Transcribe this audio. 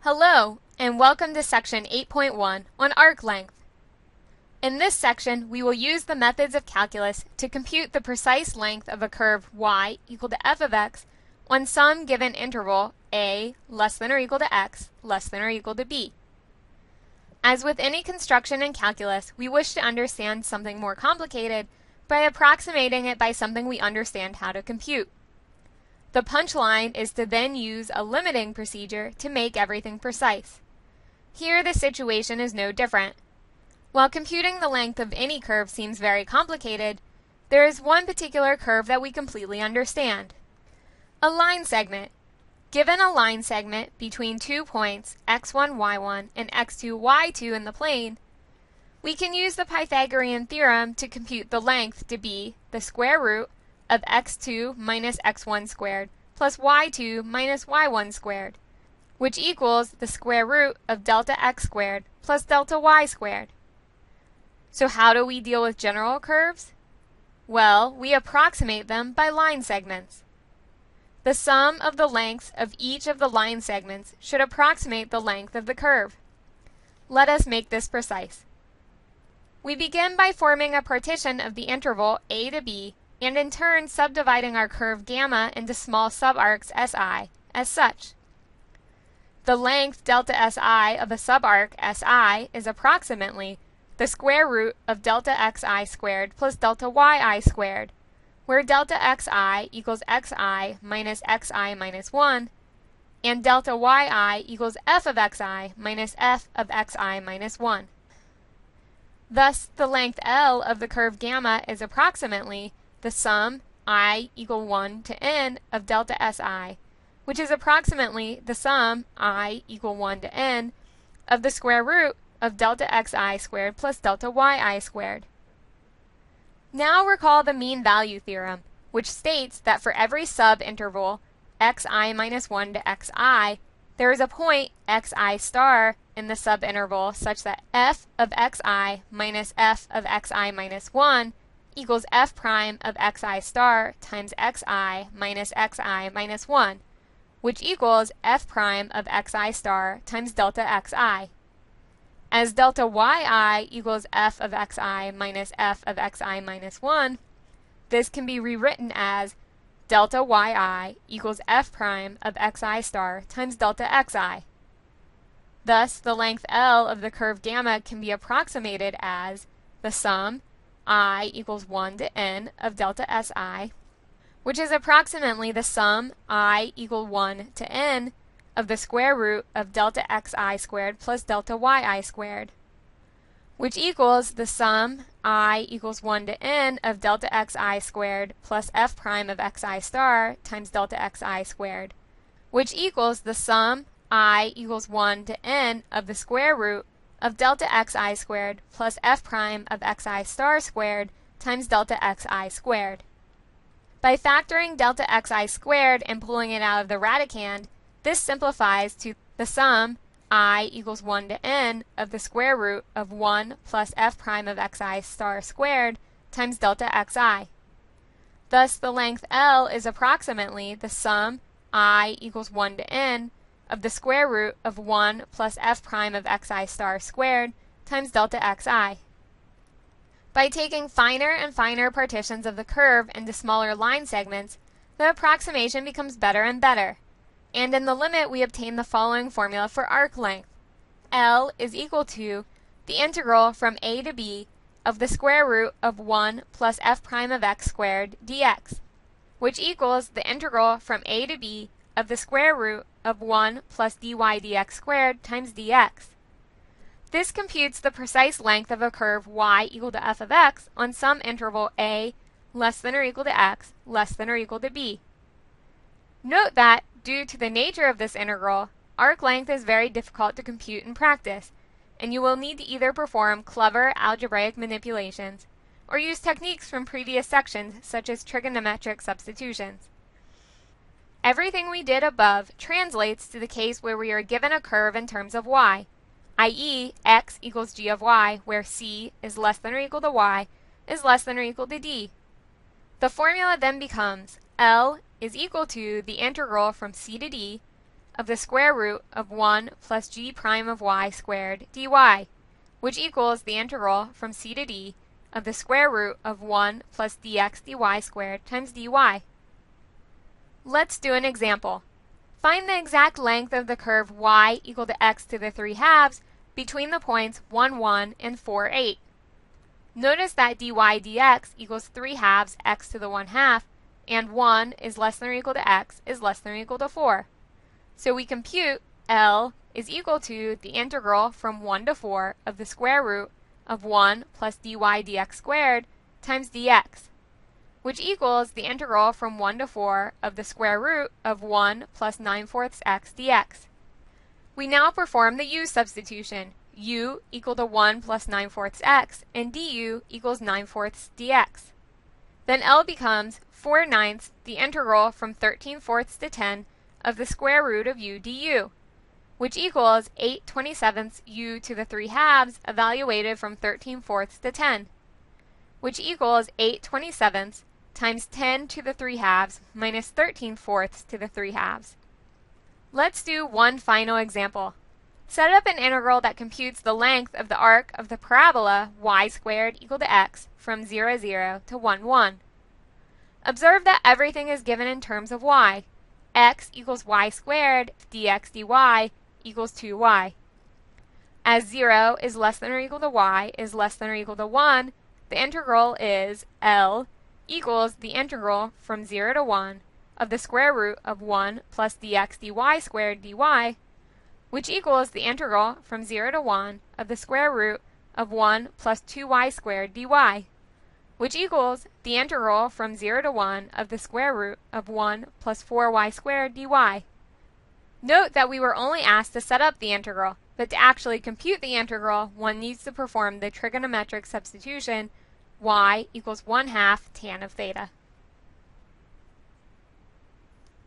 Hello, and welcome to section 8.1 on arc length. In this section, we will use the methods of calculus to compute the precise length of a curve y equal to f of x on some given interval a less than or equal to x less than or equal to b. As with any construction in calculus, we wish to understand something more complicated by approximating it by something we understand how to compute. The punchline is to then use a limiting procedure to make everything precise. Here the situation is no different. While computing the length of any curve seems very complicated, there is one particular curve that we completely understand. A line segment. Given a line segment between 2 points x1, y1 and x2, y2 in the plane, we can use the Pythagorean theorem to compute the length to be the square root of x2 minus x1 squared plus y2 minus y1 squared, which equals the square root of delta x squared plus delta y squared. So how do we deal with general curves? Well, we approximate them by line segments. The sum of the lengths of each of the line segments should approximate the length of the curve. Let us make this precise. We begin by forming a partition of the interval a to b and in turn subdividing our curve gamma into small subarcs si as such. The length delta si of a subarc si is approximately the square root of delta xi squared plus delta yi squared, where delta xi equals xi minus 1, and delta yi equals f of xi minus f of xi minus 1. Thus, the length L of the curve gamma is approximately the sum I equal 1 to n of delta si, which is approximately the sum I equal 1 to n of the square root of delta xi squared plus delta yi squared. Now recall the mean value theorem, which states that for every subinterval xi minus 1 to xi, there is a point xi star in the subinterval such that f of xi minus f of xi minus 1 equals f prime of xi star times xi minus 1, which equals f prime of xi star times delta xi. As delta yi equals f of xi minus f of xi minus 1, this can be rewritten as delta yi equals f prime of xi star times delta xi. Thus, the length L of the curve gamma can be approximated as the sum I equals 1 to n of delta si, which is approximately the sum I equal 1 to n of the square root of delta xi squared plus delta yi squared, which equals the sum I equals 1 to n of delta xi squared plus f prime of xi star times delta xi squared, which equals the sum I equals 1 to n of the square root of delta xi squared plus f prime of xi star squared times delta xi squared. By factoring delta xi squared and pulling it out of the radicand, this simplifies to the sum I equals 1 to n of the square root of 1 plus f prime of xi star squared times delta xi. Thus, the length L is approximately the sum I equals 1 to n of the square root of 1 plus f prime of xi star squared times delta xi. By taking finer and finer partitions of the curve into smaller line segments, the approximation becomes better and better, and in the limit we obtain the following formula for arc length. L is equal to the integral from a to b of the square root of 1 plus f prime of x squared dx, which equals the integral from a to b of the square root of 1 plus dy dx squared times dx. This computes the precise length of a curve y equal to f of x on some interval a less than or equal to x less than or equal to b. Note that, due to the nature of this integral, arc length is very difficult to compute in practice, and you will need to either perform clever algebraic manipulations or use techniques from previous sections such as trigonometric substitutions. Everything we did above translates to the case where we are given a curve in terms of y, i.e. x equals g of y, where c is less than or equal to y is less than or equal to d. The formula then becomes L is equal to the integral from c to d of the square root of 1 plus g prime of y squared dy, which equals the integral from c to d of the square root of 1 plus dx dy squared times dy. Let's do an example. Find the exact length of the curve y equal to x to the 3 halves between the points 1, 1 and 4, 8. Notice that dy dx equals 3 halves x to the 1 half, and 1 is less than or equal to x is less than or equal to 4. So we compute L is equal to the integral from 1 to 4 of the square root of 1 plus dy dx squared times dx, which equals the integral from 1 to 4 of the square root of 1 plus 9/4 x dx. We now perform the u substitution. U equal to 1 plus 9/4 x and du equals 9/4 dx. Then L becomes 4/9 the integral from 13/4 to 10 of the square root of u du, which equals 8/27 u to the 3 halves evaluated from 13/4 to 10, which equals 8/27 times 10 to the 3 halves minus 13/4 to the 3 halves. Let's do one final example. Set up an integral that computes the length of the arc of the parabola y squared equal to x from 0, 0 to 1, 1. Observe that everything is given in terms of y. X equals y squared dx dy equals 2y. As 0 is less than or equal to y is less than or equal to 1, the integral is L equals the integral from 0 to 1 of the square root of 1 plus dx dy squared dy, which equals the integral from 0 to 1 of the square root of 1 plus 2y squared dy, which equals the integral from 0 to 1 of the square root of 1 plus 4y squared dy. Note that we were only asked to set up the integral, but to actually compute the integral, one needs to perform the trigonometric substitution y equals 1/2 tan of theta.